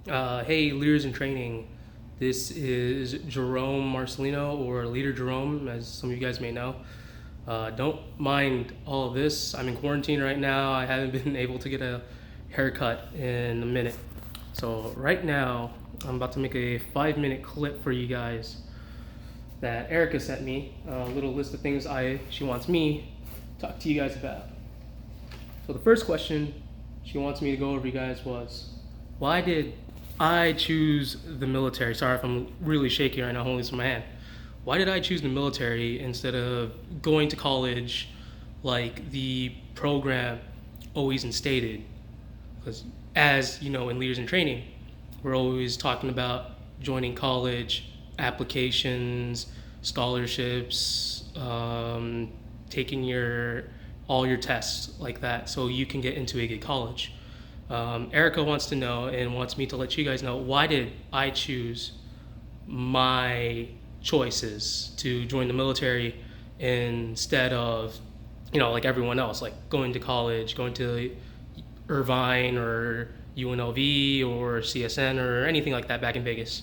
Hey, leaders in training. This is Jerome Marcelino, or Leader Jerome, as some of you guys may know. Don't mind all of this. I'm in quarantine right now. I haven't been able to get a haircut in a minute. So, right now, I'm about to make a 5-minute clip for you guys that Erica sent me. A little list of things she wants me to talk to you guys about. So, the first question she wants me to go over, you guys, was why did I choose the military? Sorry if I'm really shaky right now, holding this in my hand. Why did I choose the military instead of going to college like the program always instated? Because, as you know, in Leaders in Training, we're always talking about joining college, applications, scholarships, taking all your tests like that so you can get into a good college. Erica wants to know and wants me to let you guys know, why did I choose my choices to join the military instead of, like everyone else, like going to college, going to Irvine or UNLV or CSN or anything like that back in Vegas.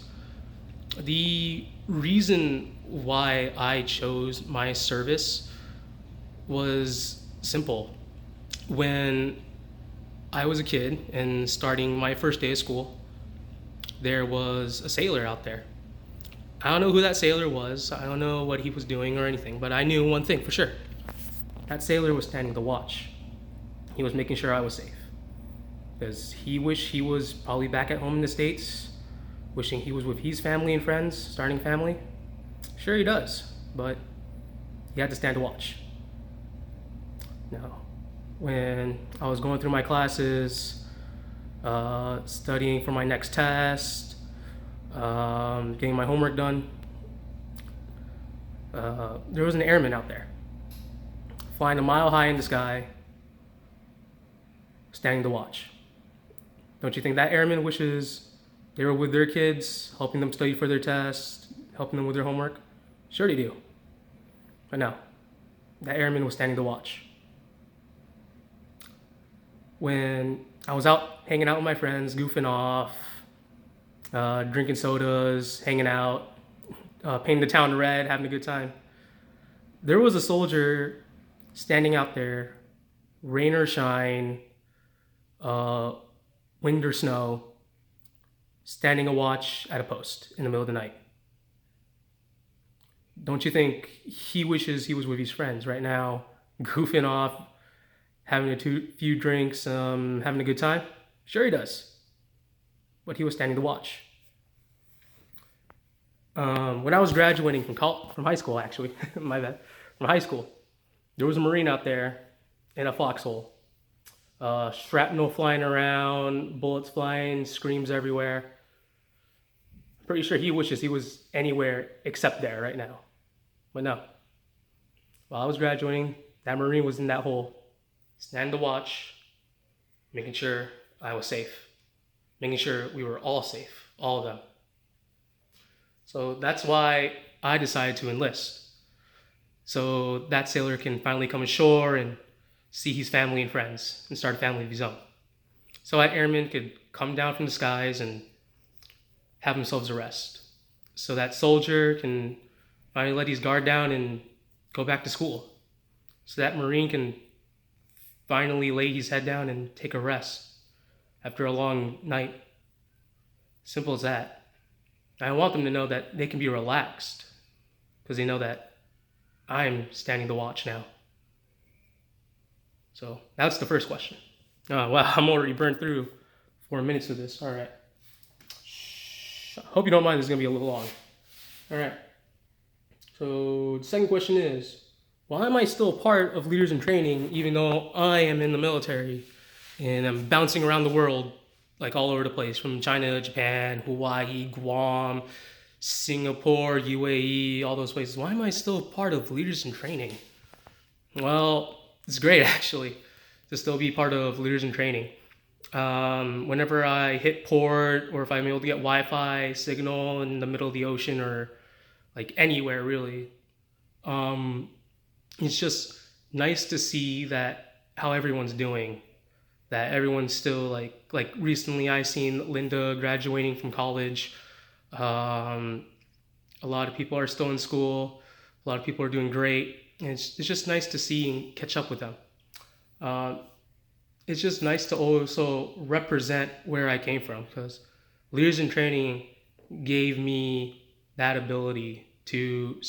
The reason why I chose my service was simple. When I was a kid and starting my first day of school, there was a sailor out there. I don't know who that sailor was. I don't know what he was doing or anything, but I knew one thing for sure. That sailor was standing the watch. He was making sure I was safe. Because he wished he was probably back at home in the States, wishing he was with his family and friends, starting family. Sure he does, but he had to stand a watch. Now, when I was going through my classes, studying for my next test, getting my homework done, there was an airman out there, flying a mile high in the sky, standing the watch. Don't you think that airman wishes they were with their kids, helping them study for their tests, helping them with their homework? Sure they do. But no, that airman was standing the watch. When I was out hanging out with my friends, goofing off, drinking sodas, hanging out, painting the town red, having a good time, there was a soldier standing out there, rain or shine, wind or snow, standing a watch at a post in the middle of the night. Don't you think he wishes he was with his friends right now, goofing off, having few drinks, having a good time? Sure he does. But he was standing the watch. When I was graduating from high school, actually, my bad, from high school, there was a Marine out there in a foxhole. Shrapnel flying around, bullets flying, screams everywhere. Pretty sure he wishes he was anywhere except there right now. But no. While I was graduating, that Marine was in that hole, standing the watch, making sure I was safe, making sure we were all safe, all of them. So that's why I decided to enlist. So that sailor can finally come ashore and see his family and friends and start a family of his own. So that airman could come down from the skies and have themselves a rest. So that soldier can finally let his guard down and go back to school. So that Marine can finally lay his head down and take a rest after a long night. Simple as that. I want them to know that they can be relaxed because they know that I'm standing the watch now. So that's the first question. Oh, wow, I'm already burned through 4 minutes of this. All right. Hope you don't mind, this is going to be a little long. All right. So the second question is, why am I still part of Leaders in Training even though I am in the military and I'm bouncing around the world, like all over the place, from China, Japan, Hawaii, Guam, Singapore, UAE, all those places? Why am I still part of Leaders in Training? Well, it's great actually to still be part of Leaders in Training. Whenever I hit port, or if I'm able to get Wi-Fi signal in the middle of the ocean, or like anywhere really, it's just nice to see that how everyone's doing, that everyone's still like like recently I seen Linda graduating from college. A lot of people are still in school. A lot of people are doing great. And it's just nice to see and catch up with them. Uh, it's just nice to also represent where I came from, because Leaders in Training gave me that ability to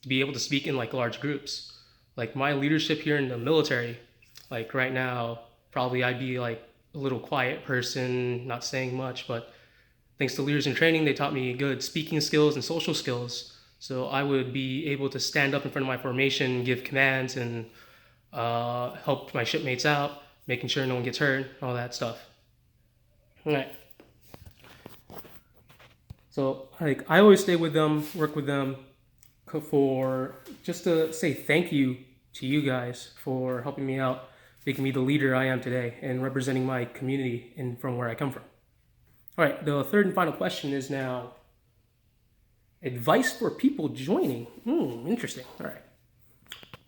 be able to speak in like large groups. Like my leadership here in the military, like right now, probably I'd be like a little quiet person, not saying much, but thanks to Leaders in Training, they taught me good speaking skills and social skills. So I would be able to stand up in front of my formation, give commands, and help my shipmates out, making sure no one gets hurt, all that stuff. All right. So like I always stay with them, work with them for just to say thank you to you guys for helping me out, making me the leader I am today, and representing my community and from where I come from. All right, the third and final question is now advice for people joining. Interesting. All right.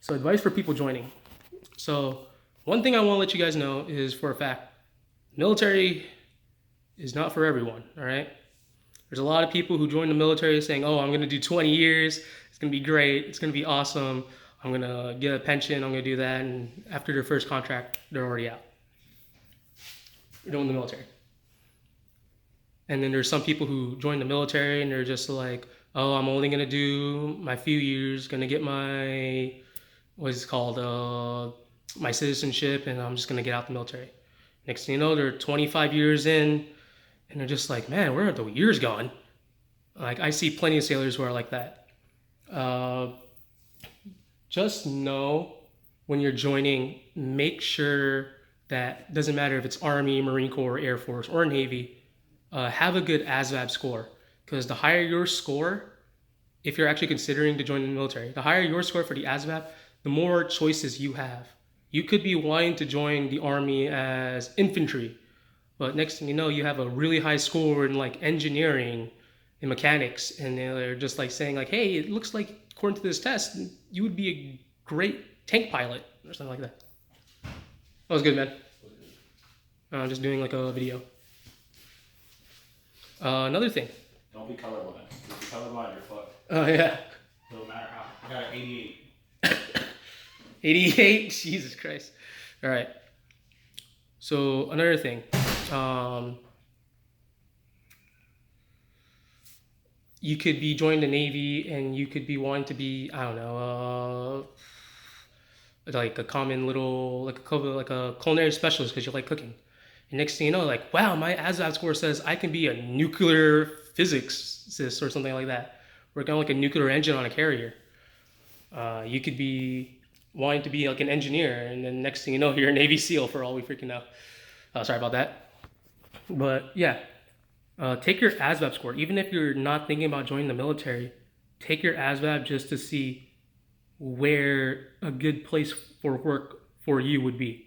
So advice for people joining. So one thing I want to let you guys know is, for a fact, military is not for everyone. All right. There's a lot of people who join the military saying, oh, I'm going to do 20 years. It's going to be great. It's going to be awesome. I'm going to get a pension. I'm going to do that. And after their first contract, they're already out. They're doing the military. And then there's some people who join the military and they're just like, oh, I'm only going to do my few years, going to get my, what's it called, my citizenship, and I'm just going to get out the military. Next thing you know, they're 25 years in, and they're just like, man, where are the years gone? Like, I see plenty of sailors who are like that. Just know when you're joining, make sure that, doesn't matter if it's Army, Marine Corps, Air Force, or Navy, have a good ASVAB score. Because the higher your score, if you're actually considering to join the military, the higher your score for the ASVAB, the more choices you have. You could be wanting to join the Army as infantry, but next thing you know, you have a really high score in like engineering and mechanics, and they're just like saying like, hey, it looks like according to this test, you would be a great tank pilot or something like that. That was good, man. Just doing like a video. Another thing. Don't be colorblind. If you're colorblind, you're fucked. Oh, yeah. Doesn't matter how. I got an 88. 88? Jesus Christ. All right. So another thing. You could be joining the Navy and you could be wanting to be, I don't know, like a common little, like a culinary specialist because you like cooking. And next thing you know, like, wow, my ASVAB score says I can be a nuclear physicist or something like that. Working on like a nuclear engine on a carrier. You could be wanting to be like an engineer, and then next thing you know, you're a Navy SEAL for all we freaking know. Sorry about that. But yeah, take your ASVAB score. Even if you're not thinking about joining the military, take your ASVAB just to see where a good place for work for you would be.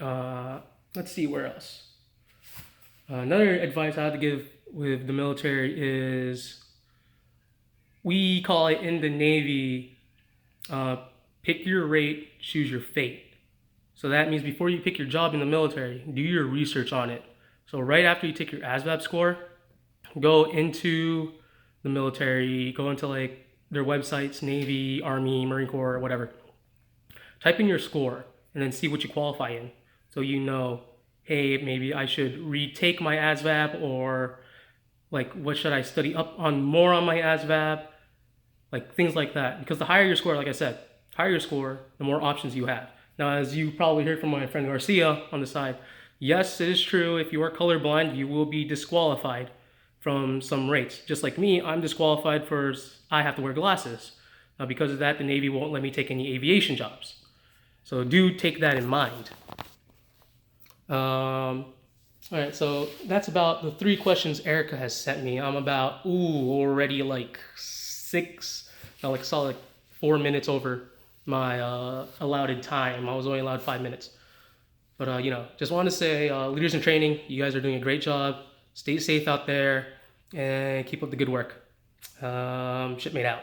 Let's see where else. Another advice I have to give with the military is, we call it in the Navy, pick your rate, choose your fate. So that means before you pick your job in the military, do your research on it. So right after you take your ASVAB score, go into the military, go into like their websites, Navy, Army, Marine Corps, or whatever. Type in your score and then see what you qualify in. So you know, hey, maybe I should retake my ASVAB, or like what should I study up on more on my ASVAB? Like things like that. Because the higher your score, like I said, higher your score, the more options you have. Now, as you probably heard from my friend Garcia on the side, yes, it is true, if you are colorblind, you will be disqualified from some rates. Just like me, I'm disqualified for, I have to wear glasses. Now, because of that, the Navy won't let me take any aviation jobs. So do take that in mind. All right, so that's about the 3 questions Erica has sent me. I'm about, already like 4 minutes over my allotted time. I was only allowed 5 minutes. But, just want to say, Leaders in Training, you guys are doing a great job. Stay safe out there and keep up the good work. Shipmate out.